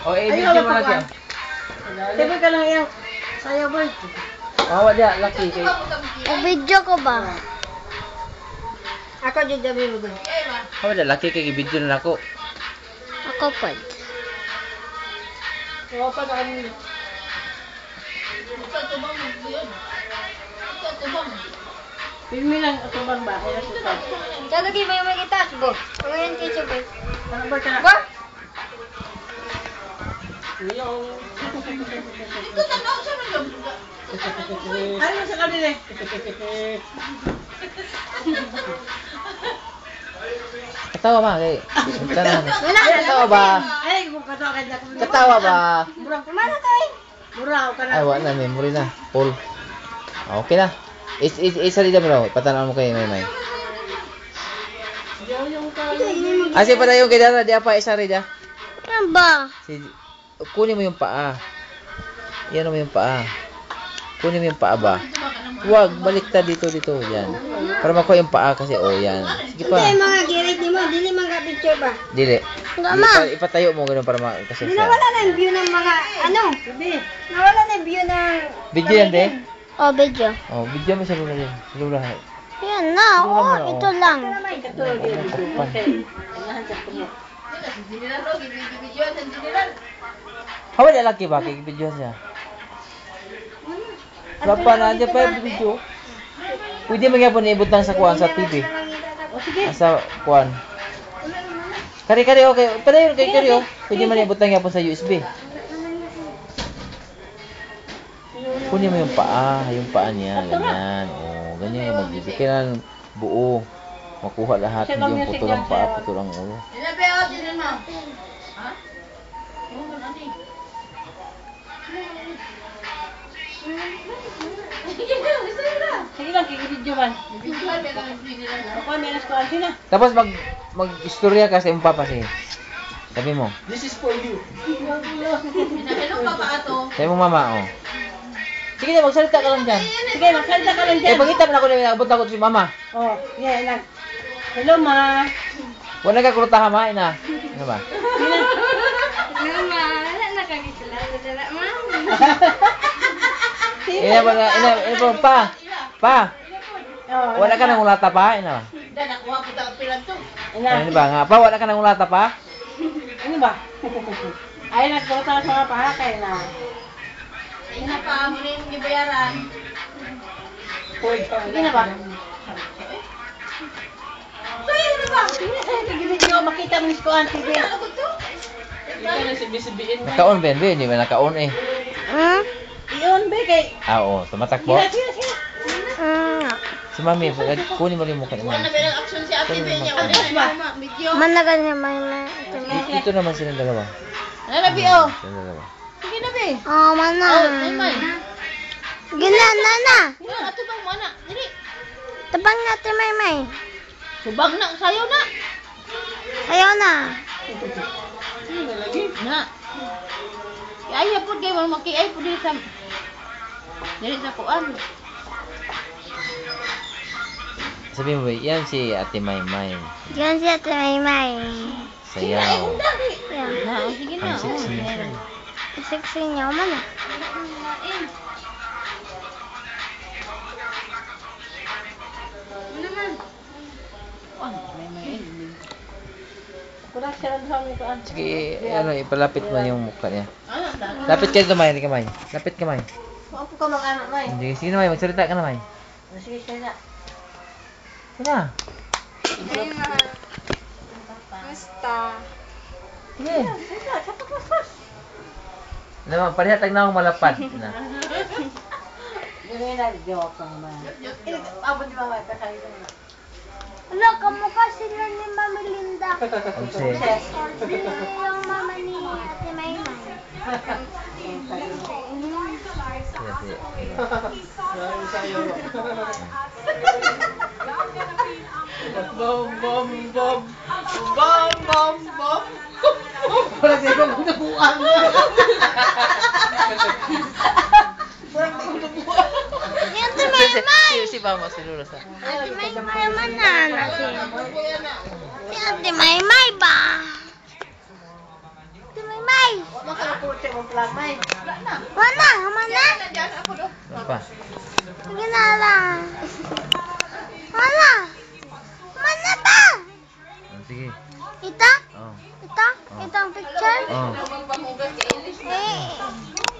O, i-video mo lagi. Sabi ka lang yung sayo boy. Mawa dia, laki kay. Video ko ba? Ako dyan sabi mo boy. Mawa dia, laki kay i-video na ako. Ako po. Oo pa na kami. Pilmi lang ito bang ba? Kaya susan. Dadagi ba yung makita? Bo. Ano yan teacher boy? Ano ba ka? Ba? Yung... Ano sa kanila eh? Katawa ba kay? Katawa ba? Ay, kung katawa ka dyan. Katawa ba? Murang kumana ka eh. Murang ka na. Ay, wala na, memory na. Full. Okay na. Isa rin mo na. Patanaw mo kayo, may. Asi pa na yung kaya di apa isa rin. Ano ba? Kunin mo yung paa. Yan mo yung paa. Kunin mo yung paa ba? Huwag, baliktad dito. Yan. Para makuha yung paa kasi, yan. Sige pa. Hindi, mga girit ni mo. Dili mga picture ba? Dili. Gama. Ipatayo mo ganun para kasi siya. Nawala na yung view ng mga, ano? Hindi. Nawala na yung view ng... Video yan, de? Oh, video. Oh, video mo sa lula din. Lula. Yan na. Oh, ito lang. Katulog yun. Okay. Anahan sa tumo. Hawa na laki ba? Kaya video siya. Lapa na, di pa yung video. Pwede mo nga po naibutang sa kuwan sa TV. Sa kuwan. Kari-kari, okay. Padayon kay kari, oh. Pwede mo naibutang nga po sa USB. Kunin mo yung paa niya, ganyan. Oh, ganyan yung magbibigay. Kailangan buo. Makuha lahat, hindi yung puto lang paa, puto lang ulo. Sige lang, kikibidyo man. Ako, menos ko ansin na. Tapos mag-istorya ka sa iyong papa siya. Sabi mo. This is for you. Sa iyong mama, oh. Sige na, magsalita ka lang dyan. Sige, magsalita ka lang dyan. Pakita mo na ako na nabot ako si mama. Oh, yeah, lang. Hello, ma. Wala ka kurutaha, ma, ina. Ano ba? Mama, wala na kagitula. Wala, ma. Ina ba, pa. Wala ka nang ulata pa, ina. Ano ba nga, pa, wala ka nang ulata pa? Ano ba? Ay, nagpunta sa mga pahakay na. Ina pa mo rin gibayaran. Sige na ba? Kaya na ba? Kikibidyo, makita mo ko ang TV. Nakaon, Ben, hindi ba nakaon eh. Hmm? Iyon, be, kay... Oo, tumatakbo. Sila. Si mami, kunin mo rin mo kay Wala mami. na ba action si Ate Ben niya? Wala na video. Managal niya may. Dito naman silang dalawa. Ano na Bio? Silang dalawa. Sige na be. Oh, mana. Oh, naman. Gina, nana. Wala ato bang mana? Dili. Tabang natin may. Subag na sayo na. Ayaw na. Na. Kaya pud kay mo makiay pud diri sa kuan. Sabi mo ba, yan si Ate Maymay. Yan siya ito may. Sayaw. Yan. Na, sige na. Ang sexy niya siya. Sexy niya, mana. Kurang siya lang sa amin ko. Sige, ipalapit mo yung mukha niya. Lapit ka dito, May. Hindi ka, May. Lapit ka, May. Maapo ka mga anak, May. Sige, sige na, May. Magsalita ka na, May. Sige, sige na. Sige na. Basta. Sige. Naman, parihatag na akong malapad. Na. Gawin na, joke ang mga. Abot di ba, May? Kasahin na. Wala, kamukha sila ni Mami Linda. Obse. Sila yung mama ni Ate Maymay. Sige, sige. Bom, bom, bom. Bom, bom, bom. Wala siya kung nabuang mo. Ni Ate Maymay. Si Mama, si Lula sa. Ate Maymay manana si. Si Ate Maymay ba? Ate Maymay. Makalapot siya mong plangmay. Mana? Mana? Apa? Ginala. Mana? Mana ba? Oh, sige. Ito? Oh. Ito? Ito ang picture? Oh. Eh.